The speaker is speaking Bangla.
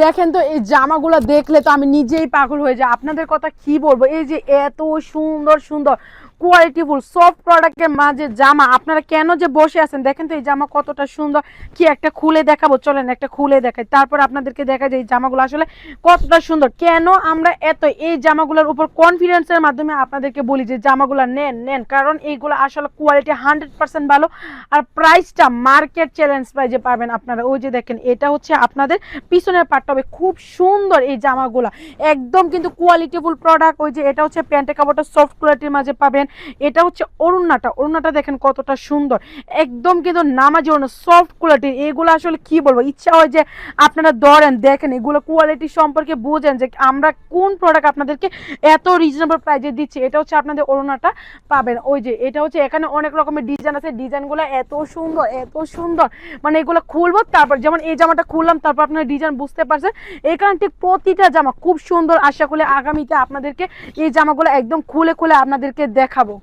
দেখেন তো এই জামাগুলো দেখলে তো আমি নিজেই পাগল হয়ে যাই, আপনাদের কথা কি বলবো। এই যে এত সুন্দর সুন্দর কোয়ালিটিফুল সফট প্রোডাক্টের মাঝে জামা, আপনারা কেন যে বসে আছেন, দেখেন তো এই জামা কতটা সুন্দর। কি একটা খুলে দেখাবো, চলেন একটা খুলে দেখাই, তারপর আপনাদেরকে দেখা যায় এই জামাগুলো আসলে কতটা সুন্দর। কেন আমরা এত এই জামাগুলোর উপর কনফিডেন্সের মাধ্যমে আপনাদেরকে বলি যে জামাগুলো নেন নেন, কারণ এইগুলো আসলে কোয়ালিটি 100% ভালো। আর প্রাইসটা মার্কেট চ্যালেঞ্জ প্রাইজে পাবেন আপনারা। ওই যে দেখেন এটা হচ্ছে আপনাদের পিছনের পাটটা হবে খুব সুন্দর এই জামাগুলা, একদম কিন্তু কোয়ালিটিফুল প্রোডাক্ট। ওই যে এটা হচ্ছে প্যান্টের কাপড়টা সফট কোয়ালিটির মাঝে পাবেন। এটা হচ্ছে ওড়নাটা, ওড়নাটা দেখেন কতটা সুন্দর, একদম কিন্তু নামাজি ওড়না সফট কোয়ালিটির। এগুলো আসলে কি বলবো, ইচ্ছা হয় যে আপনারা ধরেন দেখেন এগুলো কোয়ালিটি সম্পর্কে বুঝেন যে আমরা কোন প্রোডাক্ট আপনাদেরকে এত রিজনেবল প্রাইসে দিচ্ছি। এটা হচ্ছে আপনাদের ওড়নাটা পাবেন। ওই যে এটা হচ্ছে এখানে অনেক রকমের ডিজাইন আছে, ডিজাইনগুলো এত সুন্দর এত সুন্দর, মানে এগুলো খুলবো তারপর, যেমন এই জামাটা খুললাম তারপর আপনারা ডিজাইন বুঝতে পারছেন। এখানে ঠিক প্রতিটা জামা খুব সুন্দর। আশা করি আগামীতে আপনাদেরকে এই জামাগুলো একদম খুলে খুলে আপনাদেরকে দেখাবো।